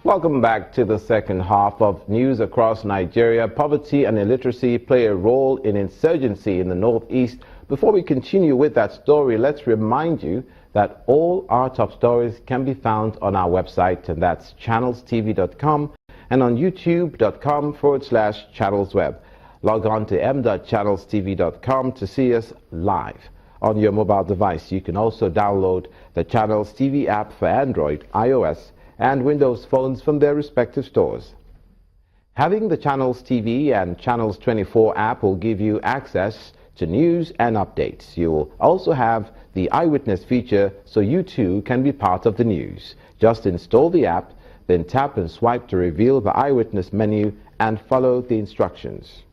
Welcome back to the second half of news across Nigeria. Poverty and illiteracy play a role in insurgency in the northeast. Before we continue with that story, let's remind you that all our top stories can be found on our website, and that's channelstv.com, and on youtube.com/channelsweb. Log on to m.channelstv.com to see us live on your mobile device. You can also download the Channels TV app for Android, iOS, and Windows phones from their respective stores. Having the Channels TV and Channels 24 app will give you access to news and updates. You will also have the eyewitness feature, so you too can be part of the news. Just install the app, then tap and swipe to reveal the eyewitness menu and follow the instructions.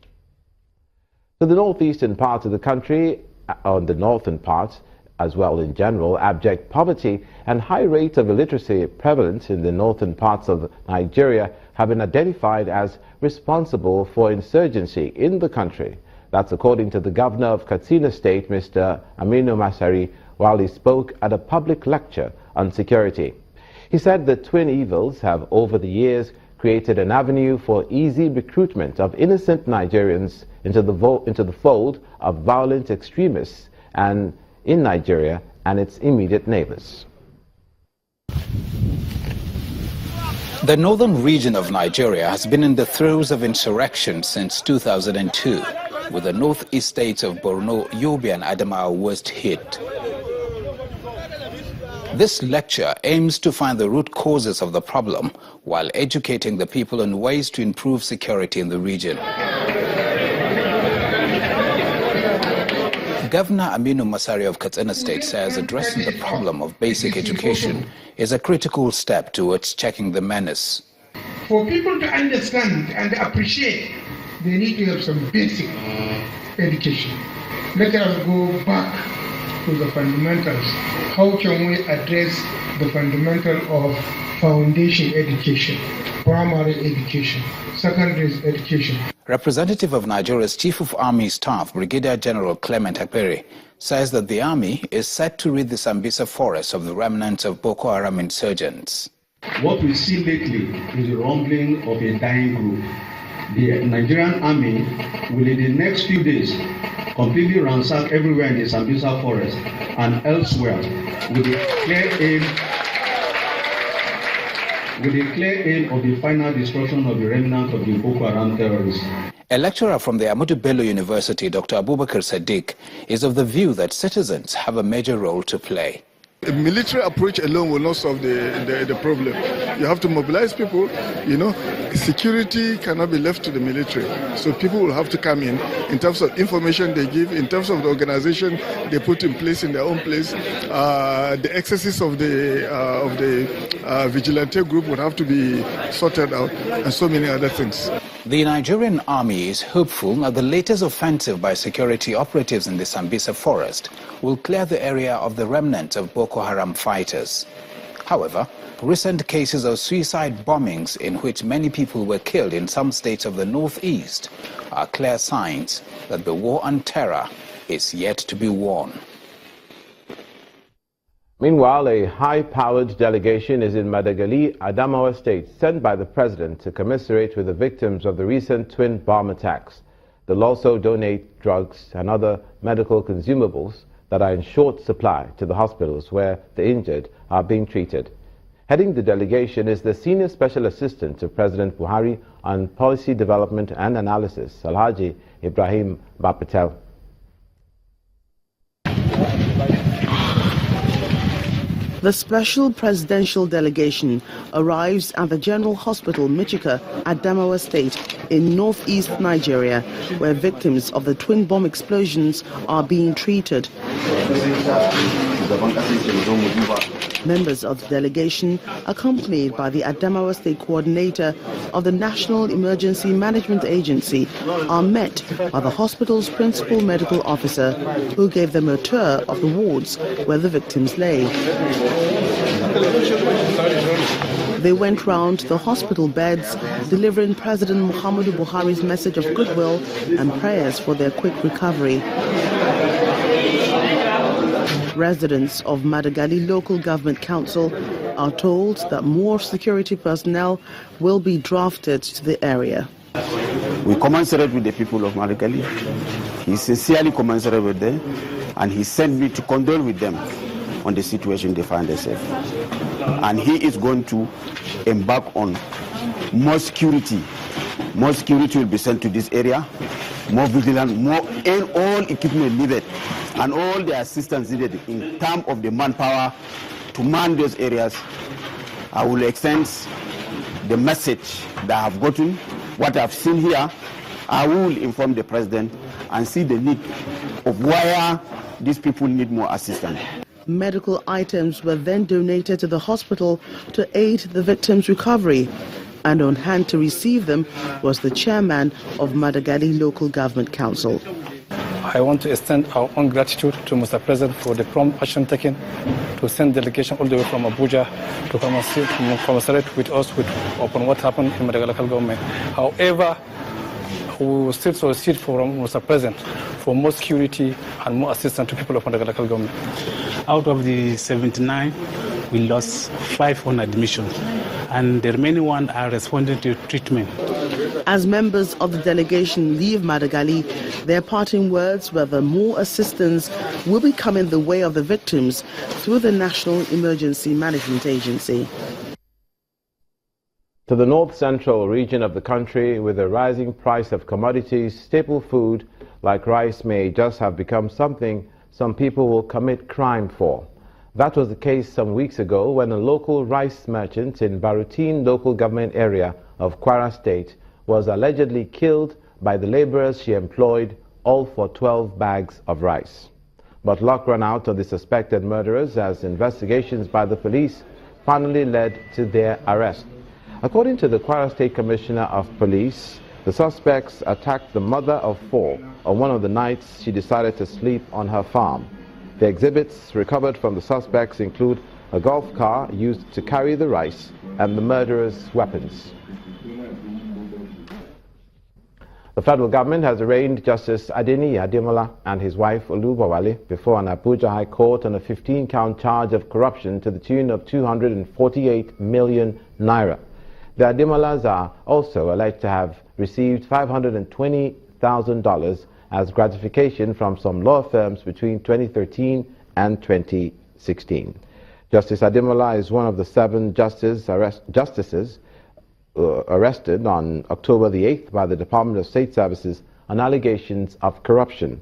So the northeastern part of the country, on the northern parts, as well in general, abject poverty and high rate of illiteracy prevalent in the northern parts of Nigeria have been identified as responsible for insurgency in the country. That's according to the governor of Katsina State, Mr. Aminu Masari, while he spoke at a public lecture on security. He said the twin evils have over the years created an avenue for easy recruitment of innocent Nigerians into the fold of violent extremists and in Nigeria and its immediate neighbors. The northern region of Nigeria has been in the throes of insurrection since 2002, with the northeast states of Borno, Yobe and Adamawa worst hit. This lecture aims to find the root causes of the problem while educating the people on ways to improve security in the region. Governor Aminu Masari of Katsina State says addressing the problem of basic education is a critical step towards checking the menace. For people to understand and appreciate, they need to have some basic education. Let us go back to the fundamentals. How can we address the fundamental of foundation education, primary education, secondary education? Representative of Nigeria's Chief of Army Staff, Brigadier General Clement Akpere, says that the army is set to rid the Sambisa forest of the remnants of Boko Haram insurgents. What we see lately is the rumbling of a dying group. The Nigerian army will in the next few days completely ransack everywhere in the Sambisa forest and elsewhere with the clear aim of the final destruction of the remnants of the Boko Haram terrorists. A lecturer from the Ahmadu Bello University, Dr. Abubakar Sadiq, is of the view that citizens have a major role to play. A military approach alone will not solve the problem. You have to mobilize people, Security cannot be left to the military. So people will have to come in terms of information they give, in terms of the organization they put in place in their own place. The excesses of the vigilante group would have to be sorted out, and so many other things. The Nigerian army is hopeful that the latest offensive by security operatives in the Sambisa forest will clear the area of the remnants of Boko Haram fighters. However, recent cases of suicide bombings in which many people were killed in some states of the northeast are clear signs that the war on terror is yet to be won. Meanwhile, a high-powered delegation is in Madagali, Adamawa State, sent by the president to commiserate with the victims of the recent twin bomb attacks. They'll also donate drugs and other medical consumables that are in short supply to the hospitals where the injured are being treated. Heading the delegation is the Senior Special Assistant to President Buhari on Policy Development and Analysis, Alhaji Ibrahim Bapatel. The special presidential delegation arrives at the General Hospital Michika, Adamawa State in northeast Nigeria, where victims of the twin bomb explosions are being treated. Members of the delegation, accompanied by the Adamawa State coordinator of the National Emergency Management Agency, are met by the hospital's principal medical officer, who gave them a tour of the wards where the victims lay. They went round the hospital beds, delivering President Muhammadu Buhari's message of goodwill and prayers for their quick recovery. Residents of Madagali Local Government Council are told that more security personnel will be drafted to the area. We commiserate with the people of Madagali. He sincerely commiserated with them, and he sent me to condole with them on the situation they find themselves. And he is going to embark on more security. More security will be sent to this area, more vigilance, and all equipment needed, and all the assistance needed in terms of the manpower to man those areas. I will extend the message that I have gotten, what I have seen here. I will inform the president and see the need of where these people need more assistance. Medical items were then donated to the hospital to aid the victims' recovery. And on hand to receive them was the chairman of Madagali Local Government Council. I want to extend our own gratitude to Mr. President for the prompt action taken to send delegation all the way from Abuja to commiserate with us upon what happened in Madagali local government. However, we will still solicit from Mr. President for more security and more assistance to people of Madagali local government. Out of the 79, we lost 5 on admission, and the remaining one are responding to treatment. As members of the delegation leave Madagali, their parting words were that more assistance will be coming the way of the victims through the National Emergency Management Agency. To the north-central region of the country, with the rising price of commodities, staple food like rice may just have become something some people will commit crime for. That was the case some weeks ago when a local rice merchant in Barutin local government area of Kwara State was allegedly killed by the laborers she employed, all for 12 bags of rice. But luck ran out on the suspected murderers as investigations by the police finally led to their arrest. According to the Kwara State Commissioner of Police, the suspects attacked the mother of 4 on one of the nights she decided to sleep on her farm. The exhibits recovered from the suspects include a golf car used to carry the rice and the murderers' weapons. The federal government has arraigned Justice Adeni Ademola and his wife Olubawale before an Abuja High Court on a 15-count charge of corruption to the tune of 248 million naira. The Ademolas are also alleged to have received $520,000 as gratification from some law firms between 2013 and 2016. Justice Ademola is one of the 7 justices arrested on October the 8th by the Department of State Services on allegations of corruption.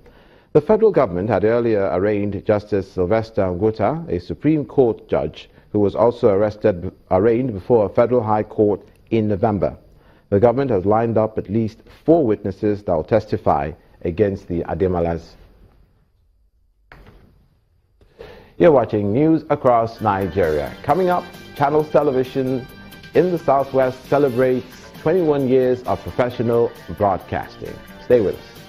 The federal government had earlier arraigned Justice Sylvester Ngwota, a Supreme Court judge, who was also arraigned before a federal high court in November. The government has lined up at least 4 witnesses that will testify against the Ademolas. You're watching news across Nigeria. Coming up, Channels Television in the Southwest celebrates 21 years of professional broadcasting. Stay with us.